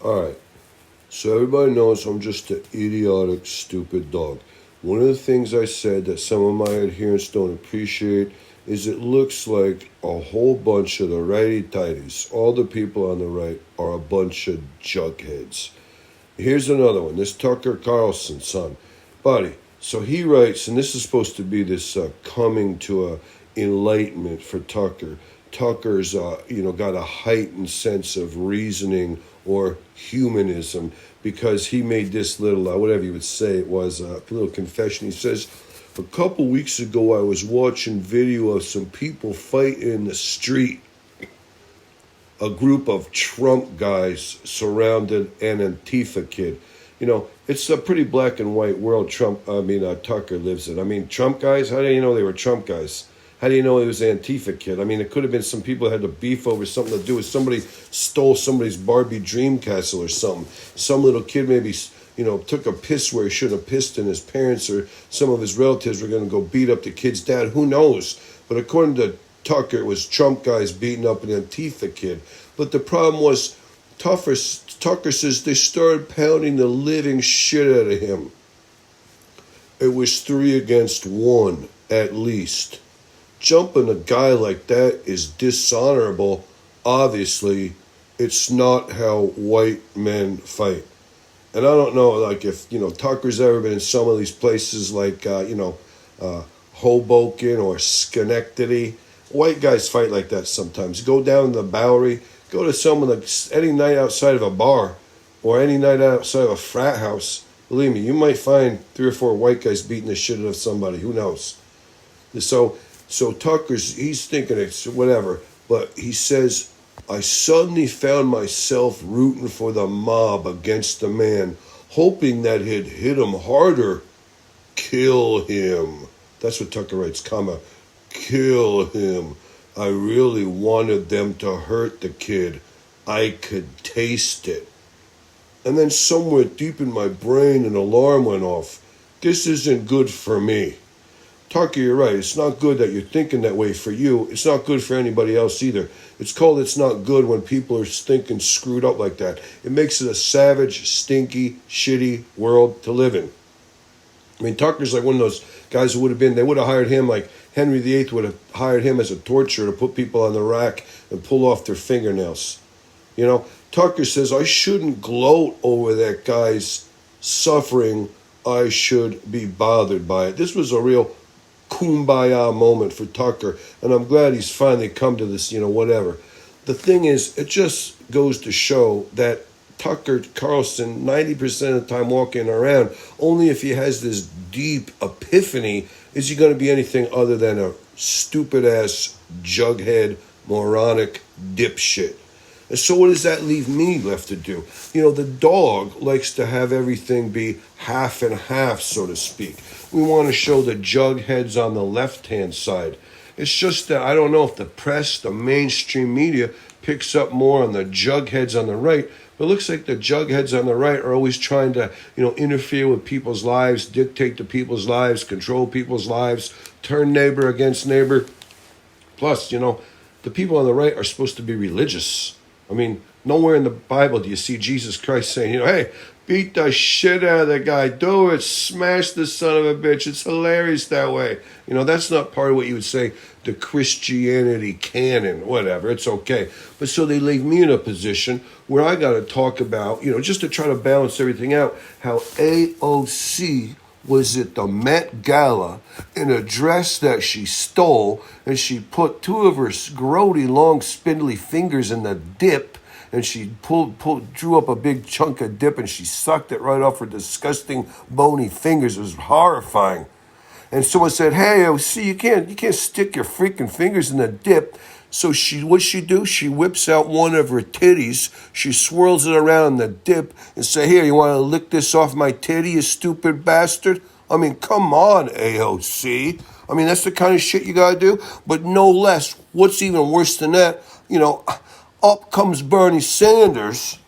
Alright, so everybody knows I'm just an idiotic, stupid dog. One of the things I said that some of my adherents don't appreciate is it looks like a whole bunch of the righty tighties, all the people on the right, are a bunch of jugheads. Here's another one, this Tucker Carlson son. Buddy, so he writes, and this is supposed to be this coming to a enlightenment for Tucker. Tucker's, got a heightened sense of reasoning or humanism because he made this little, whatever you would say it was, a little confession. He says, a couple weeks ago I was watching video of some people fighting in the street. A group of Trump guys surrounded an Antifa kid. You know, it's a pretty black and white world Tucker lives in. I mean, Trump guys, how do you know they were Trump guys? How do you know he was an Antifa kid? I mean, it could have been some people that had a beef over something to do with somebody stole somebody's Barbie dream castle or something. Some little kid maybe, took a piss where he shouldn't have pissed, and his parents or some of his relatives were going to go beat up the kid's dad. Who knows? But according to Tucker, it was Trump guys beating up an Antifa kid. But the problem was, Tucker says they started pounding the living shit out of him. It was 3 against 1, at least. Jumping a guy like that is dishonorable. Obviously, it's not how white men fight. And I don't know, if, Tucker's ever been in some of these places like, Hoboken or Schenectady. White guys fight like that sometimes. Go down to the Bowery, go to any night outside of a bar or any night outside of a frat house. Believe me, you might find 3 or 4 white guys beating the shit out of somebody. Who knows? So he's thinking it's whatever, but he says, I suddenly found myself rooting for the mob against the man, hoping that he'd hit him harder. Kill him. That's what Tucker writes, kill him. I really wanted them to hurt the kid. I could taste it. And then somewhere deep in my brain, an alarm went off. This isn't good for me. Tucker, you're right. It's not good that you're thinking that way for you. It's not good for anybody else either. It's not good when people are thinking screwed up like that. It makes it a savage, stinky, shitty world to live in. I mean, Tucker's like one of those guys who they would have hired him, like Henry VIII would have hired him as a torturer to put people on the rack and pull off their fingernails. Tucker says, I shouldn't gloat over that guy's suffering. I should be bothered by it. This was a real kumbaya moment for Tucker, and I'm glad he's finally come to this, whatever. The thing is, it just goes to show that Tucker Carlson, 90% of the time walking around, only if he has this deep epiphany is he going to be anything other than a stupid-ass, jughead, moronic dipshit. And so what does that leave me left to do? The dog likes to have everything be half and half, so to speak. We want to show the jugheads on the left-hand side. It's just that I don't know if the press, the mainstream media, picks up more on the jugheads on the right. But it looks like the jugheads on the right are always trying to, interfere with people's lives, dictate to people's lives, control people's lives, turn neighbor against neighbor. Plus, the people on the right are supposed to be religious. I mean, nowhere in the Bible do you see Jesus Christ saying, hey, beat the shit out of the guy. Do it. Smash the son of a bitch. It's hilarious that way. That's not part of what you would say the Christianity canon, whatever. It's okay. But so they leave me in a position where I got to talk about, just to try to balance everything out, how AOC was at the Met Gala in a dress that she stole, and she put 2 of her grody, long, spindly fingers in the dip, and she drew up a big chunk of dip, and she sucked it right off her disgusting, bony fingers. It was horrifying. And someone said, hey, AOC, you can't stick your freaking fingers in the dip. So what'd she do? She whips out one of her titties, she swirls it around in the dip, and say, here, you want to lick this off my titty, you stupid bastard? I mean, come on, AOC. I mean, that's the kind of shit you got to do. But no less, what's even worse than that, up comes Bernie Sanders.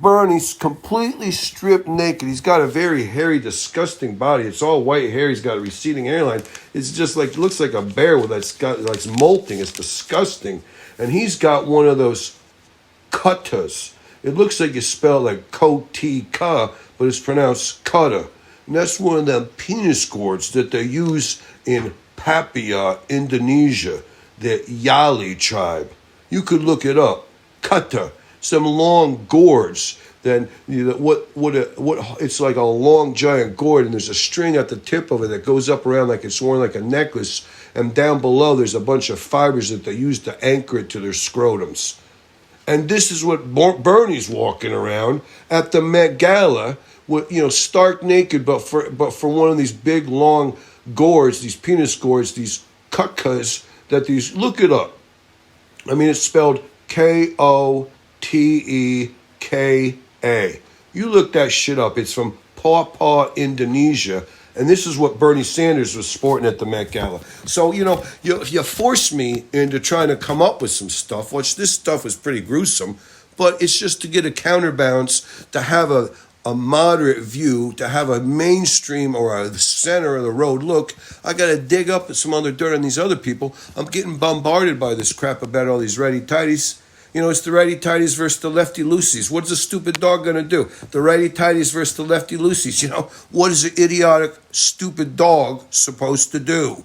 Bernie's completely stripped naked. He's got a very hairy, disgusting body. It's all white hair. He's got a receding hairline. It's just like, it looks like a bear that's molting. It's disgusting. And he's got one of those kuttas. It looks like you spell it like Kotika, but it's pronounced Kutta. And that's one of them penis gourds that they use in Papua, Indonesia, the Yali tribe. You could look it up. Kutta. Some long gourds. Then it's like a long giant gourd, and there's a string at the tip of it that goes up around like it's worn like a necklace, and down below there's a bunch of fibers that they use to anchor it to their scrotums. And this is what Bernie's walking around at the Met Gala with, stark naked, but for one of these big long gourds, these penis gourds, these kutkas look it up. I mean, it's spelled Koteka. You look that shit up. It's from Papua, Indonesia. And this is what Bernie Sanders was sporting at the Met Gala. So, you forced me into trying to come up with some stuff, which this stuff was pretty gruesome, but it's just to get a counterbalance, to have a moderate view, to have a mainstream or a center of the road look. I got to dig up some other dirt on these other people. I'm getting bombarded by this crap about all these Righty Tighties. It's the Righty Tighties versus the Lefty Loosies. What's a stupid dog going to do? The Righty Tighties versus the Lefty Loosies. What is an idiotic, stupid dog supposed to do?